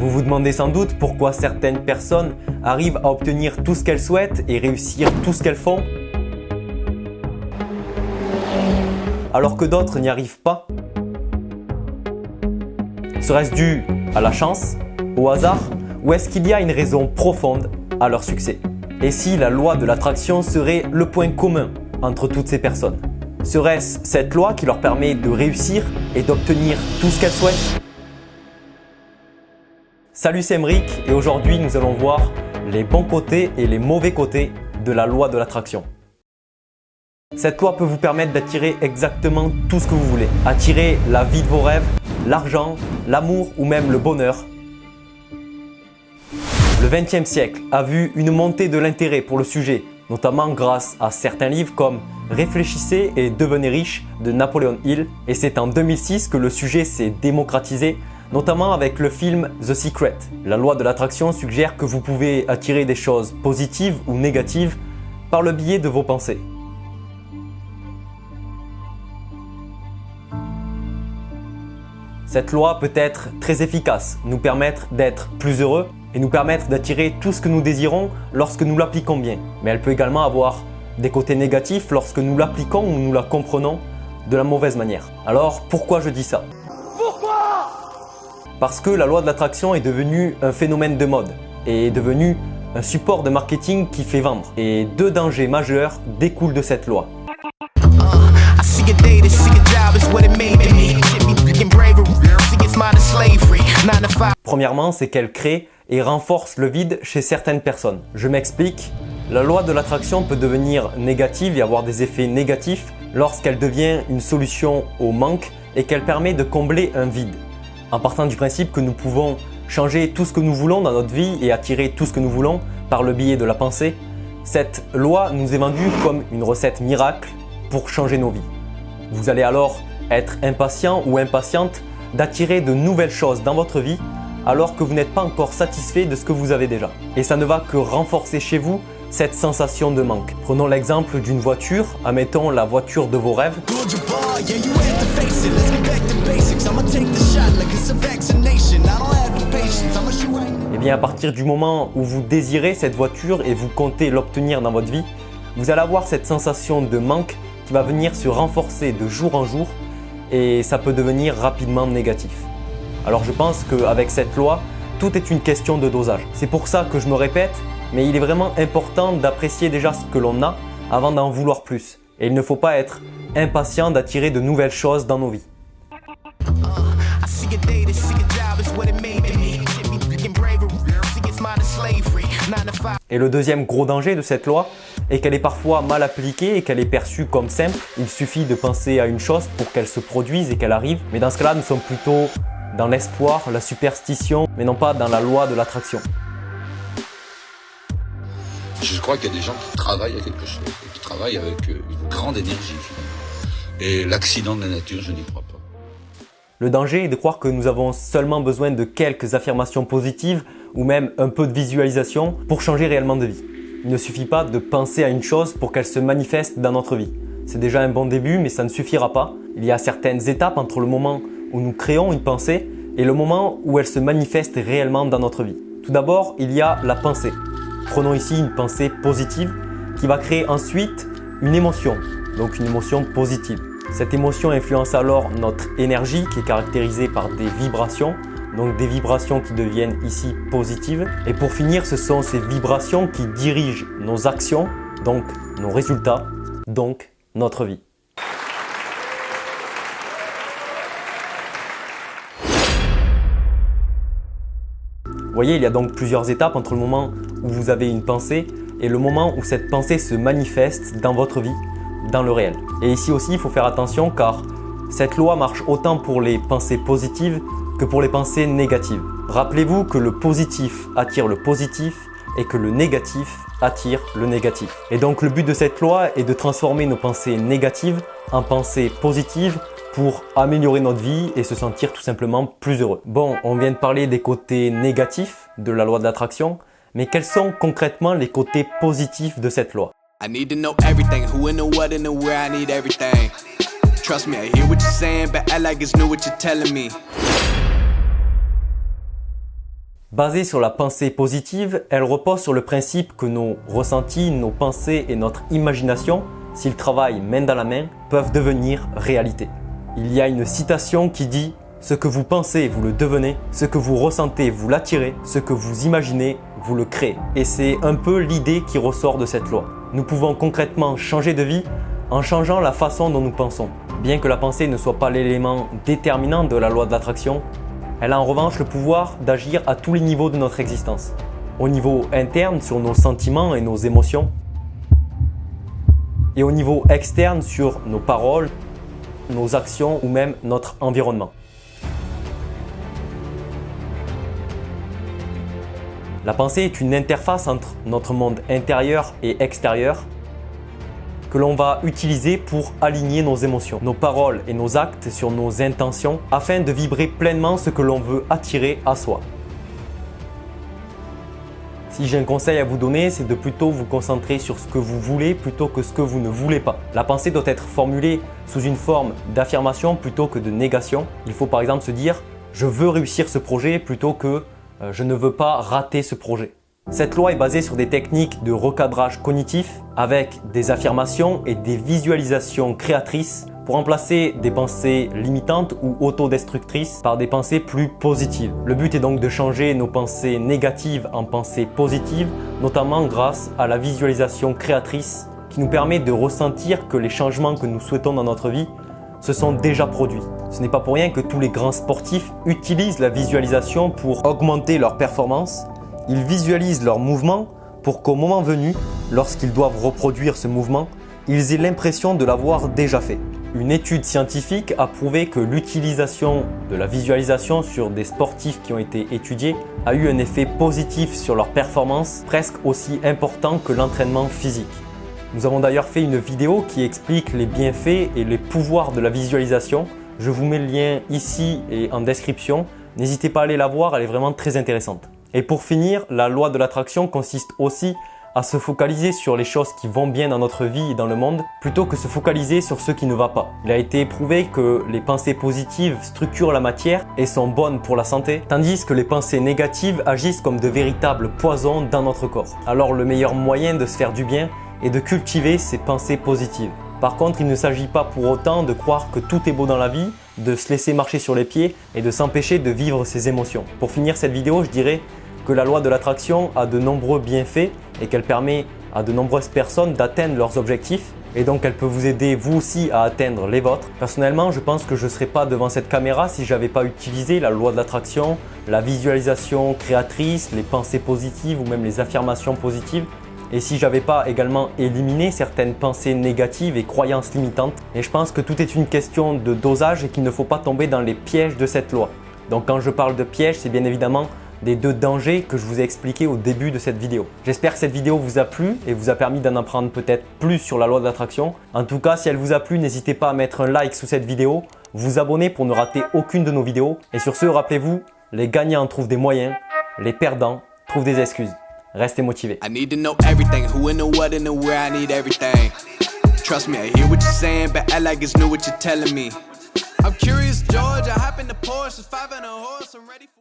Vous vous demandez sans doute pourquoi certaines personnes arrivent à obtenir tout ce qu'elles souhaitent et réussir tout ce qu'elles font, alors que d'autres n'y arrivent pas. Serait-ce dû à la chance, au hasard, ou est-ce qu'il y a une raison profonde à leur succès? Et si la loi de l'attraction serait le point commun entre toutes ces personnes? Serait-ce cette loi qui leur permet de réussir et d'obtenir tout ce qu'elles souhaitent? Salut, c'est Emric et aujourd'hui nous allons voir les bons côtés et les mauvais côtés de la loi de l'attraction. Cette loi peut vous permettre d'attirer exactement tout ce que vous voulez. Attirer la vie de vos rêves, l'argent, l'amour ou même le bonheur. Le XXe siècle a vu une montée de l'intérêt pour le sujet, notamment grâce à certains livres comme Réfléchissez et devenez riche de Napoleon Hill. Et c'est en 2006 que le sujet s'est démocratisé, notamment avec le film The Secret. La loi de l'attraction suggère que vous pouvez attirer des choses positives ou négatives par le biais de vos pensées. Cette loi peut être très efficace, nous permettre d'être plus heureux et nous permettre d'attirer tout ce que nous désirons lorsque nous l'appliquons bien. Mais elle peut également avoir des côtés négatifs lorsque nous l'appliquons ou nous la comprenons de la mauvaise manière. Alors pourquoi je dis ça? Parce que la loi de l'attraction est devenue un phénomène de mode et est devenue un support de marketing qui fait vendre. Et deux dangers majeurs découlent de cette loi. Premièrement, c'est qu'elle crée et renforce le vide chez certaines personnes. Je m'explique. La loi de l'attraction peut devenir négative et avoir des effets négatifs lorsqu'elle devient une solution au manque et qu'elle permet de combler un vide. En partant du principe que nous pouvons changer tout ce que nous voulons dans notre vie et attirer tout ce que nous voulons par le biais de la pensée, cette loi nous est vendue comme une recette miracle pour changer nos vies. Vous allez alors être impatient ou impatiente d'attirer de nouvelles choses dans votre vie alors que vous n'êtes pas encore satisfait de ce que vous avez déjà. Et ça ne va que renforcer chez vous cette sensation de manque. Prenons l'exemple d'une voiture, admettons la voiture de vos rêves. Et bien à partir du moment où vous désirez cette voiture et vous comptez l'obtenir dans votre vie, vous allez avoir cette sensation de manque qui va venir se renforcer de jour en jour et ça peut devenir rapidement négatif. Alors je pense qu'avec cette loi, tout est une question de dosage. C'est pour ça que je me répète, mais il est vraiment important d'apprécier déjà ce que l'on a avant d'en vouloir plus. Et il ne faut pas être impatient d'attirer de nouvelles choses dans nos vies. Et le deuxième gros danger de cette loi est qu'elle est parfois mal appliquée et qu'elle est perçue comme simple. Il suffit de penser à une chose pour qu'elle se produise et qu'elle arrive. Mais dans ce cas-là, nous sommes plutôt dans l'espoir, la superstition, mais non pas dans la loi de l'attraction. Je crois qu'il y a des gens qui travaillent à quelque chose, qui travaillent avec une grande énergie finalement. Et l'accident de la nature, je n'y crois pas. Le danger est de croire que nous avons seulement besoin de quelques affirmations positives ou même un peu de visualisation pour changer réellement de vie. Il ne suffit pas de penser à une chose pour qu'elle se manifeste dans notre vie. C'est déjà un bon début, mais ça ne suffira pas. Il y a certaines étapes entre le moment où nous créons une pensée et le moment où elle se manifeste réellement dans notre vie. Tout d'abord, il y a la pensée. Prenons ici une pensée positive qui va créer ensuite une émotion, donc une émotion positive. Cette émotion influence alors notre énergie qui est caractérisée par des vibrations, donc des vibrations qui deviennent ici positives. Et pour finir, ce sont ces vibrations qui dirigent nos actions, donc nos résultats, donc notre vie. Vous voyez, il y a donc plusieurs étapes entre le moment où vous avez une pensée et le moment où cette pensée se manifeste dans votre vie, dans le réel. Et ici aussi, il faut faire attention car cette loi marche autant pour les pensées positives que pour les pensées négatives. Rappelez-vous que le positif attire le positif et que le négatif attire le négatif. Et donc le but de cette loi est de transformer nos pensées négatives en pensées positives pour améliorer notre vie et se sentir tout simplement plus heureux. Bon, on vient de parler des côtés négatifs de la loi de l'attraction, mais quels sont concrètement les côtés positifs de cette loi? I need to know everything, who and the what and the where, I need everything. Trust me, I hear what you're saying, but I like it's new what you're telling me. Basée sur la pensée positive, elle repose sur le principe que nos ressentis, nos pensées et notre imagination, s'ils travaillent main dans la main, peuvent devenir réalité. Il y a une citation qui dit « Ce que vous pensez, vous le devenez. Ce que vous ressentez, vous l'attirez. Ce que vous imaginez, vous le créez. » Et c'est un peu l'idée qui ressort de cette loi. Nous pouvons concrètement changer de vie en changeant la façon dont nous pensons. Bien que la pensée ne soit pas l'élément déterminant de la loi de l'attraction, elle a en revanche le pouvoir d'agir à tous les niveaux de notre existence. Au niveau interne, sur nos sentiments et nos émotions, et au niveau externe, sur nos paroles, nos actions ou même notre environnement. La pensée est une interface entre notre monde intérieur et extérieur que l'on va utiliser pour aligner nos émotions, nos paroles et nos actes sur nos intentions afin de vibrer pleinement ce que l'on veut attirer à soi. Si j'ai un conseil à vous donner, c'est de plutôt vous concentrer sur ce que vous voulez plutôt que ce que vous ne voulez pas. La pensée doit être formulée sous une forme d'affirmation plutôt que de négation. Il faut par exemple se dire « je veux réussir ce projet » plutôt que « je ne veux pas rater ce projet ». Cette loi est basée sur des techniques de recadrage cognitif avec des affirmations et des visualisations créatrices pour remplacer des pensées limitantes ou autodestructrices par des pensées plus positives. Le but est donc de changer nos pensées négatives en pensées positives, notamment grâce à la visualisation créatrice qui nous permet de ressentir que les changements que nous souhaitons dans notre vie se sont déjà produits. Ce n'est pas pour rien que tous les grands sportifs utilisent la visualisation pour augmenter leur performance. Ils visualisent leur mouvement pour qu'au moment venu, lorsqu'ils doivent reproduire ce mouvement, ils aient l'impression de l'avoir déjà fait. Une étude scientifique a prouvé que l'utilisation de la visualisation sur des sportifs qui ont été étudiés a eu un effet positif sur leur performance, presque aussi important que l'entraînement physique. Nous avons d'ailleurs fait une vidéo qui explique les bienfaits et les pouvoirs de la visualisation. Je vous mets le lien ici et en description. N'hésitez pas à aller la voir, elle est vraiment très intéressante. Et pour finir, la loi de l'attraction consiste aussi à se focaliser sur les choses qui vont bien dans notre vie et dans le monde plutôt que se focaliser sur ce qui ne va pas. Il a été prouvé que les pensées positives structurent la matière et sont bonnes pour la santé, tandis que les pensées négatives agissent comme de véritables poisons dans notre corps. Alors le meilleur moyen de se faire du bien est de cultiver ces pensées positives. Par contre, il ne s'agit pas pour autant de croire que tout est beau dans la vie, de se laisser marcher sur les pieds et de s'empêcher de vivre ses émotions. Pour finir cette vidéo, je dirais que la loi de l'attraction a de nombreux bienfaits et qu'elle permet à de nombreuses personnes d'atteindre leurs objectifs et donc elle peut vous aider vous aussi à atteindre les vôtres. Personnellement, je pense que je ne serais pas devant cette caméra si je n'avais pas utilisé la loi de l'attraction, la visualisation créatrice, les pensées positives ou même les affirmations positives. Et si je n'avais pas également éliminé certaines pensées négatives et croyances limitantes. Et je pense que tout est une question de dosage et qu'il ne faut pas tomber dans les pièges de cette loi. Donc quand je parle de pièges, c'est bien évidemment des deux dangers que je vous ai expliqués au début de cette vidéo. J'espère que cette vidéo vous a plu et vous a permis d'en apprendre peut-être plus sur la loi de l'attraction. En tout cas, si elle vous a plu, n'hésitez pas à mettre un like sous cette vidéo, vous abonner pour ne rater aucune de nos vidéos. Et sur ce, rappelez-vous, les gagnants trouvent des moyens, les perdants trouvent des excuses. Restez motivés. I need to know everything, who and the what and the where, I need everything. Trust me, I hear what you're saying, but act like it's new what you're telling me. I'm curious, George, I hop in the Porsche, 5 and a horse, I'm ready for